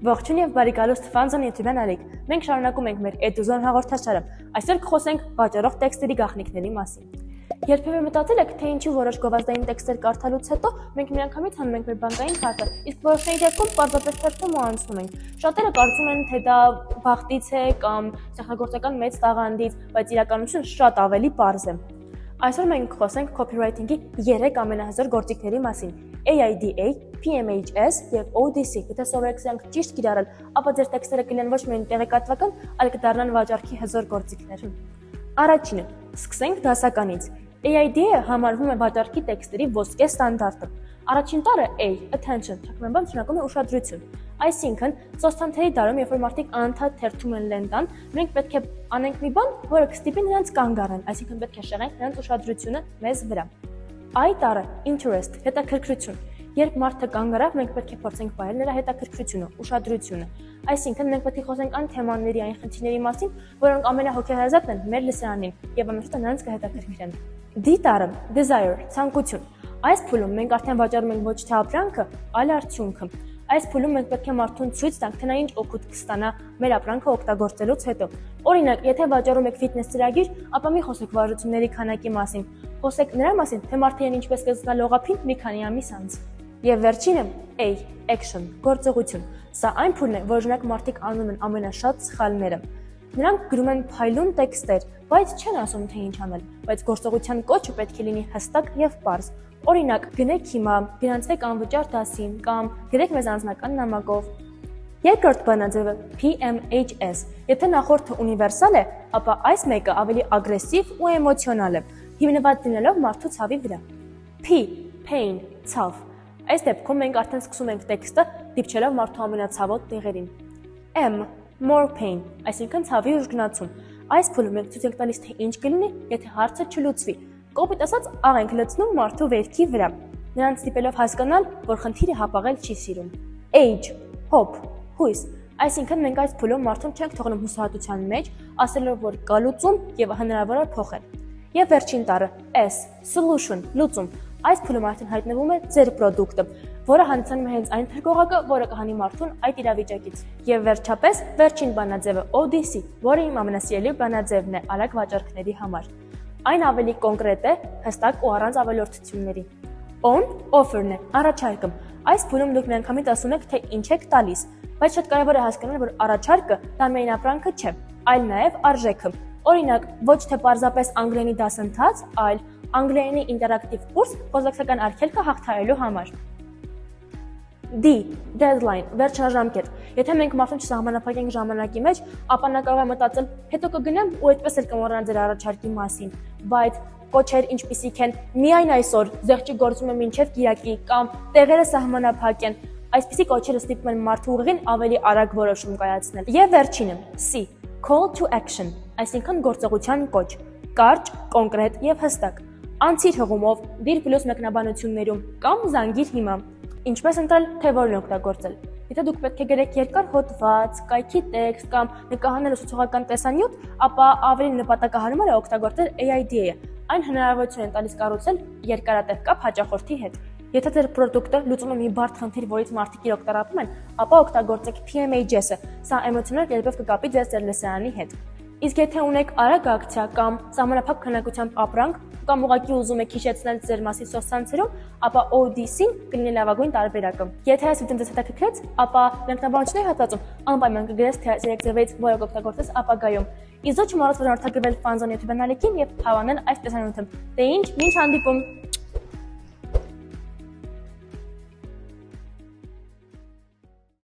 Ողջույն եւ բարի գալուստ Ֆանզոն YouTube-յան ալիք։ Մենք շարունակում ենք մեր Eduzo հաղորդաշարը։ Այսօր կխոսենք վաճառող տեքստերի գաղտնիքների մասին։ Երբևէ մտածել եք, թե ինչու որոշ գովազդային տեքստեր կարդալուց հետո մենք միանգամից հանում ենք մեր բանկային քարտը, իսկ որոշների դեպքում պարզապես թերթում ու անցնում ենք։ Շատերը կարծում են, թե դա բախտից է կամ ստեղծագործական մեծ տաղանդից, բայց իրականությունը շատ ավելի պարզ է։ Այսօր մենք կխոսենք copywriting-ի 3 ամենահզոր գործիքների մասին՝ AIDA, PMHS եւ ODC։ Եթե սովորեք սրանք ճիշտ կիրառել, ապա ձեր տեքստերը կլինեն ոչ միայն տեղեկատվական, այլ կդառնան վաճառքի հզոր գործիքներ։ Առաջինը, սկսենք դասականից։ AIDA-ը համարվում է վաճառքի տեքստերի ոսկե ստանդարտը։ Առաջին տառը A, attention, թարգմանաբար նշանակում է ուշադրություն։ Այսինքն, սոցցանցերի դարում, երբ որ մարդիկ անընդհատ թերթում են լենտան, մենք պետք է անենք մի բան, որը կստիպի նրանց կանգ առնել, այսինքն պետք է շեղենք նրանց ուշադրությունը մեզ վրա։ I տառը interest, հետաքրքրություն։ Երբ մարդը կանգ առավ, մենք պետք է փորձենք վայել նրա հետաքրքրությունը, ուշադրությունը։ Այսինքն, մենք պետք է խոսենք այն թեմաների, այն խնդիրների մասին, որոնք ամենահոգեհարազատն են մեր լսարանին, եւ ամենաշատը նրանց կհետաքրքրեն։ D տառը desire, ցանկություն։ Այս փուլում մենք արդեն վաճառում ենք ոչ թե ապրանքը, այլ արդյունքը։ Այս փուլում մենք պետք է մարդուն ցույց տանք, թե նա ինչ օգուտ կստանա մեր ապրանքը օգտագործելուց հետո։ Օրինակ, եթե վաճառում եք ֆիթնես ծրագիր, ապա մի խոսեք վարժությունների քանակի մասին։ Խոսեք նրա մասին, թե մարդը ինչպես կզգա լողափին մի քանի ամիս անց։ Եվ վերջինը A, action, գործողություն։ Սա այն փուլն է, որ օրինակ մարդիկ անում են ամենաշատ սխալները։ Նրանք գրում են փայլուն տեքստեր, բայց չեն ասում թե ինչ անել, բայց գործողության կոչը պետք է լինի հստակ եւ պարզ։ Օրինակ, գնեք հիմա, գնացեք անվճար դասին կամ գրեք մեզ անձնական նամակով։ Երկրորդ բանաձևը PMHS։ Եթե նախորդը ունիվերսալ է, ապա այս մեկը ավելի ագրեսիվ ու էմոցիոնալ է, հիմնված լինելով մարդու ցավի վրա։ P, pain, ցավ։ Այս դեպքում մենք արդեն սկսում ենք տեքստը դիպչելով մարդու ամենացավոտ տեղերին։ M, more pain, այսինքն ցավի ուժգնացում։ Այս փուլում մենք ցույց ենք տալիս, թե ինչ կլինի, եթե հարցը չլուծվի։ Կոպիտ ասած, աղ ենք լցնում մարդու վերքի վրա, նրանց ստիպելով հասկանալ, որ խնդիրը հապաղել չի սիրում։ Age, hope, հույս, այսինքն մենք այս փուլում մարդուն չենք թողնում հուսահատության մեջ, ասելով, որ կա լուծում եւ հնարավոր է փոխել։ Եվ վերջին տառը S, solution, լուծում։ Այս փուլում արդեն հայտնվում է ձեր պրոդուկտը, որը հանդիսանում է հենց այն փրկողակը, որը կհանի մարդուն այդ իրավիճակից։ Եվ վերջապես վերջին բանաձևը ODC, որը իմ ամենասիրելի բանաձևն է արագ վաճառքների համար։ Այն ավելի կոնկրետ է, հստակ ու առանց ավելորդությունների։ On, offer-ն է, առաջարկը։ Այս փուլում դուք միանգամից ասում եք, թե ինչ եք տալիս, բայց շատ կարևոր է հասկանալ, որ առաջարկը դա միայն ապրանքը չէ, այլ նաև արժեքը։ Օրինակ, ոչ թե պարզապես անգլերենի դասընթաց, այլ անգլերենի ինտերակտիվ կուրս խոսակցական արգելքը հաղթահարելու համար։ D, deadline, վերջնաժամկետ։ Եթե մենք մարդուն չսահմանափակենք ժամանակի մեջ, ապա նա կարող է մտածել, հետո կգնամ ու այդպես էլ կմոռանա ձեր առաջարկի մասին, բայց կոչեր ինչպիսիք են միայն այսօր, զեղչի գործում է մինչև կիրակի կամ տեղերը սահմանափակ են, այսպիսի կոչերը ստիպում են մարդու ուղին ավելի արագ որոշում կայացնել։ Եվ վերջինը, C, call to action, այսինքն գործողության կոչ, կարճ, կոնկրետ եւ հստակ։ Անցիր հղումով, դիր պլյուս մեկնաբանություններում կամ զանգիր հիմա։ Ինչպես ընտրել, թե որն օգտագործել։ Եթե դուք պետք է գրեք երկար հոդված, կայքի տեքստ կամ նկարահանել ուսուցողական տեսանյութ, ապա ավելի նպատակահարմար է օգտագործել AIDA-ը։ Այն հնարավորություն է տալիս կառուցել երկարատև կապ հաճախորդի հետ։ Եթե ձեր պրոդուկտը լուծում է մի բարդ խնդիր, որից մարդիկ իրոք տառապում են, ապա օգտագործեք PMHS-ը։ Սա էմոցիոնալ կերպով կկապի ձեզ ձեր լսարանի հետ։ Իսկ եթե ունեք արագ ակցիա կամ սահմանափակ քանակությամբ ապրանք կամ ուղղակի ուզում եք հիշեցնել ձեր մասին սոցցանցերում, ապա ODC-ն կլինի լավագույն տարբերակը։ Եթե այս վիդեոն ձեզ հետաքրքրեց, ապա մեկնաբանությունների հատվածում անպայման կգրես, թե այս երեք ձևերից որը կօգտագործես ապագայում։ Իսկ ոչ մոռաց, որ հաղորդագրվել Ֆանզոն YouTube-ալիքին եւ հավանել այս տեսանյութը։ Դե ինչ, մինչ հանդիպում։